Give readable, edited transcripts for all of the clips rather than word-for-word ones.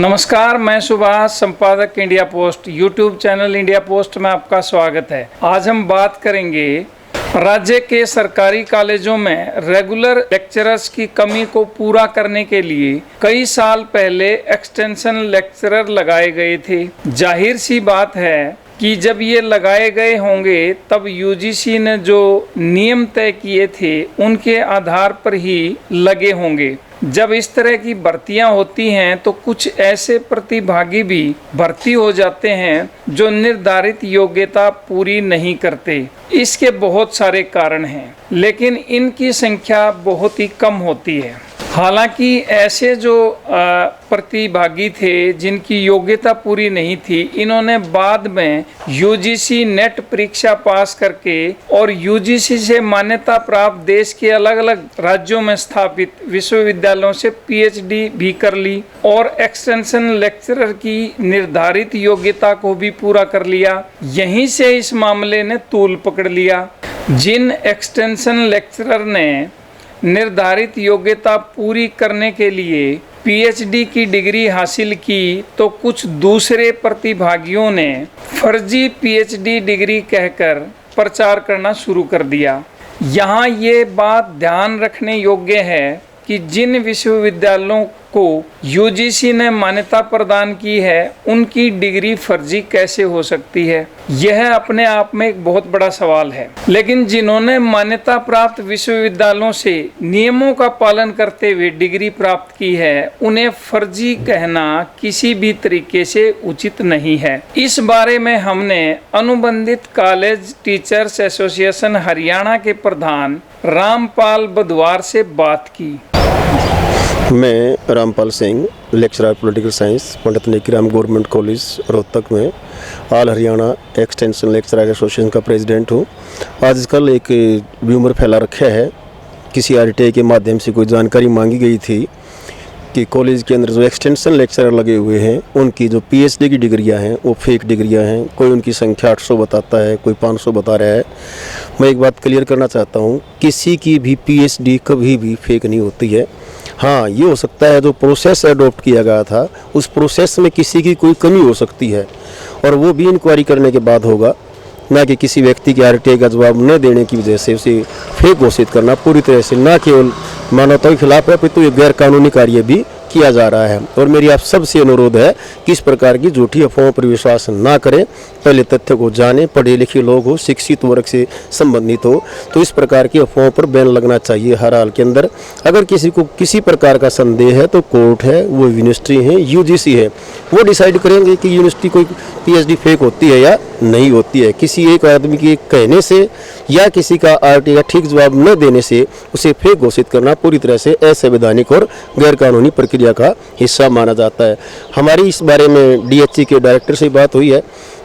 नमस्कार, मैं सुभाष, संपादक India post. YouTube channel India post में आपका स्वागत है। आज हम बात करेंगे राज्य के सरकारी कॉलेजों में रेगुलर लेक्चरर्स की कमी को पूरा करने के लिए कई साल पहले एक्सटेंशन लेक्चरर लगाए गए थे। जाहिर सी बात है कि जब ये लगाए गए होंगे तब यूजीसी ने जो नियम तय किए थे उनके आधार पर ही लगे होंगे। जब इस तरह की भर्तियां होती हैं तो कुछ ऐसे प्रतिभागी भी भर्ती हो जाते हैं जो निर्धारित योग्यता पूरी नहीं करते। इसके बहुत सारे कारण हैं, लेकिन इनकी संख्या बहुत ही कम होती है। हालांकि ऐसे जो प्रतिभागी थे जिनकी योग्यता पूरी नहीं थी, इन्होंने बाद में यूजीसी नेट परीक्षा पास करके और यूजीसी से मान्यता प्राप्त देश के अलग अलग राज्यों में स्थापित विश्वविद्यालयों से पीएचडी भी कर ली और एक्सटेंशन लेक्चरर की निर्धारित योग्यता को भी पूरा कर लिया। यहीं से इस मामले ने तूल पकड़ लिया। जिन एक्सटेंशन लेक्चरर ने निर्धारित योग्यता पूरी करने के लिए पीएचडी की डिग्री हासिल की, तो कुछ दूसरे प्रतिभागियों ने फर्जी पीएचडी डिग्री कहकर प्रचार करना शुरू कर दिया। यहाँ ये बात ध्यान रखने योग्य है कि जिन विश्वविद्यालयों को यूजीसी ने मान्यता प्रदान की है उनकी डिग्री फर्जी कैसे हो सकती है, यह अपने आप में एक बहुत बड़ा सवाल है। लेकिन जिन्होंने मान्यता प्राप्त विश्वविद्यालयों से नियमों का पालन करते हुए डिग्री प्राप्त की है, उन्हें फर्जी कहना किसी भी तरीके से उचित नहीं है। इस बारे में हमने अनुबंधित कॉलेज टीचर्स एसोसिएशन हरियाणा के प्रधान रामपाल बधवार से बात की। मैं Rampal Singh, lecturer political science, Pandit Nekiram government college Rohtak में all Haryana extension lecturer association का प्रेसिडेंट हूँ। आजकल एक र्यूमर फैला रखा है, किसी आरटीआई के माध्यम से कोई जानकारी मांगी गई थी कि कॉलेज के अंदर जो एक्सटेंशन लेक्चरर लगे हुए हैं उनकी जो पीएचडी की डिग्रियां हैं वो फेक डिग्रियां हैं। कोई उनकी संख्या 800 बताता है, कोई 500 बता रहा है। मैं एक बात क्लियर करना चाहता हूँ, किसी की भी पीएचडी कभी भी फेक नहीं होती है। हाँ, ये हो सकता है जो प्रोसेस अडॉप्ट किया गया था उस प्रोसेस में किसी की कोई कमी हो सकती है और वो भी इंक्वायरी करने के बाद होगा, ना कि किसी व्यक्ति के आरटीआई का जवाब न देने की वजह से उसे फेक घोषित करना पूरी तरह से ना केवल मानवता के खिलाफ है, तो ये गैर कानूनी कार्य भी किया जा रहा है। और मेरी आप सबसे अनुरोध है कि इस प्रकार की झूठी अफवाहों पर विश्वास ना करें। पहले तथ्य को जानें। पढ़े लिखे लोग हो, शिक्षित वर्ग से संबंधित हो, तो इस प्रकार की अफवाहों पर बैन लगना चाहिए हर हाल के अंदर। अगर किसी को किसी प्रकार का संदेह है तो कोर्ट है, वो यूनिवर्सिटी है, यूजीसी है, वो डिसाइड करेंगे कि यूनिवर्सिटी कोई पीएचडी फेक होती है या नहीं होती है। किसी एक आदमी के कहने से या किसी का आरटीआई का ठीक जवाब न देने से उसे फेक घोषित करना पूरी तरह से असंवैधानिक और गैर कानूनी प्रक्रिया का हिस्सा माना जाता है। हमारी इस बारे में डीएचई के डायरेक्टर से बात हुई है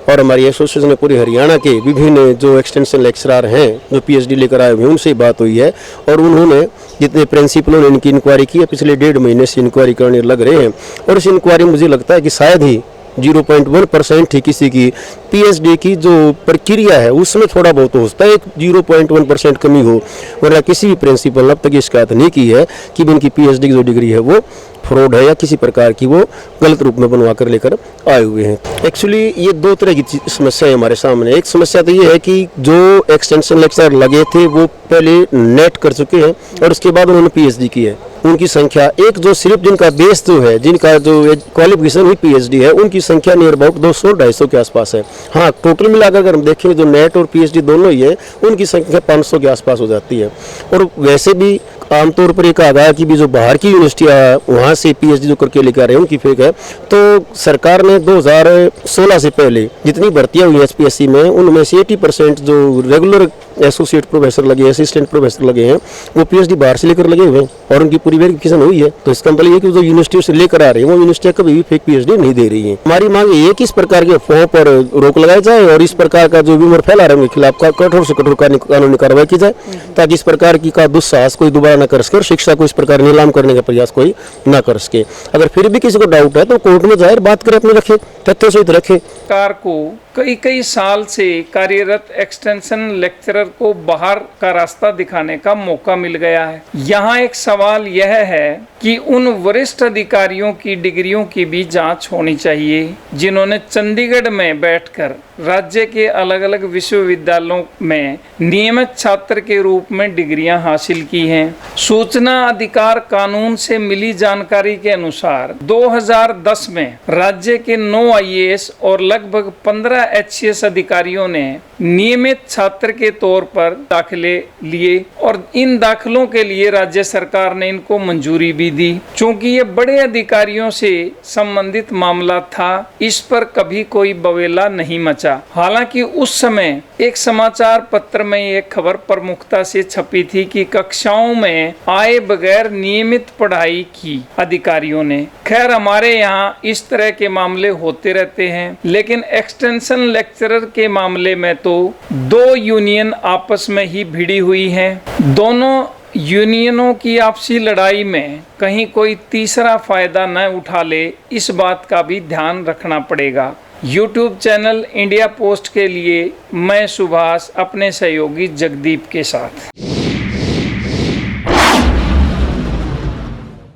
और हमारी एसोसिएशन में पूरे हरियाणा के विभिन्न जो एक्सटेंशन लेक्चरर हैं जो पीएचडी लेकर आए हुए हैं उनसे बात हुई है और उन्होंने जितने प्रिंसिपलों ने इनकी इंक्वायरी की है, पिछले 1.5 महीने से इंक्वायरी करने लग रहे हैं और इस इंक्वायरी मुझे लगता है कि शायद ही 0.1% ही किसी की पीएचडी की जो प्रक्रिया है उसमें थोड़ा बहुत हो सकता है, एक 0.1% कमी हो, वरना किसी भी प्रिंसिपल ने अब तक ये शिकायत नहीं की है कि इनकी पीएचडी की जो डिग्री है वो फ्रॉड है या किसी प्रकार की वो गलत रूप में बनवा कर लेकर आए हुए हैं। एक्चुअली ये दो तरह की समस्या है हमारे सामने। एक समस्या तो ये है कि जो एक्सटेंशन लेक्चरर लगे थे वो पहले नेट कर चुके हैं और उसके बाद उन्होंने पीएचडी की है, उनकी संख्या एक जो सिर्फ जिनका बेस जो है, जिनका जो क्वालिफिकेशन ही पीएचडी है, उनकी संख्या नियर अबाउट 200-250 के आसपास है। हाँ, टोटल मिलाकर अगर हम देखें जो नेट और पीएचडी दोनों ही है उनकी संख्या 500 के आसपास हो जाती है। और वैसे भी आमतौर पर ये कहा गया कि भी जो बाहर की यूनिवर्सिटियाँ वहाँ से पीएचडी जो करके लेकर आ रहे हैं उनकी फेक है। तो सरकार ने 2016 से पहले जितनी भर्तियाँ हुई एचपीएससी में उनमें से 80% जो रेगुलर एसोसिएट प्रोफेसर लगे, असिस्टेंट प्रोफेसर लगे हैं, वो पीएचडी बाहर से लेकर लगे हुए हैं और उनकी पूरी वेरिफिकेशन हुई है। तो इसका मतलब ये कि जो यूनिवर्सिटी से लेकर आ रहे हैं वो यूनिवर्सिटियाँ कभी भी फेक पीएचडी नहीं दे रही हैं। हमारी मांग ये है कि इस प्रकार के अफवाहों पर रोक लगाई जाए और इस प्रकार का जो र्यूमर फैला रहे हैं उनके खिलाफ कठोर से कठोर कानूनी कार्रवाई की जाए, ताकि इस प्रकार की का दुस्साहस कोई दोबारा न कर सके और शिक्षा को इस प्रकार नीलाम करने का प्रयास कोई न कर सके। अगर फिर भी किसी को डाउट है तो कोर्ट में जाहिर बात करे, अपने रखे, तथ्यों सहित रखे। सरकार को कई साल से कार्यरत एक्सटेंशन लेक्चरर को बाहर का रास्ता दिखाने का मौका मिल गया है। यहाँ एक सवाल यह है कि उन वरिष्ठ अधिकारियों की डिग्रियों की भी जांच होनी चाहिए जिन्होंने चंडीगढ़ में बैठकर राज्य के अलग अलग विश्वविद्यालयों में नियमित छात्र के रूप में डिग्रियां हासिल की हैं। सूचना अधिकार कानून से मिली जानकारी के अनुसार 2010 में राज्य के 9 आईएएस और लगभग 15 एचसीएस अधिकारियों ने नियमित छात्र के तौर पर दाखिले लिए और इन दाखिलों के लिए राज्य सरकार ने इनको मंजूरी भी दी। चूंकि ये बड़े अधिकारियों से संबंधित मामला था, इस पर कभी कोई बवेला नहीं मचा। हालांकि उस समय एक समाचार पत्र में एक खबर प्रमुखता से छपी थी कि कक्षाओं में आए बगैर नियमित पढ़ाई की अधिकारियों ने। खैर, हमारे यहाँ इस तरह के मामले होते रहते हैं, लेकिन एक्सटेंशन लेक्चरर के मामले में तो 2 यूनियन आपस में ही भिड़ी हुई हैं। दोनों यूनियनों की आपसी लड़ाई में कहीं कोई तीसरा फायदा न उठा ले, इस बात का भी ध्यान रखना पड़ेगा। YouTube चैनल इंडिया पोस्ट के लिए मैं सुभाष अपने सहयोगी जगदीप के साथ।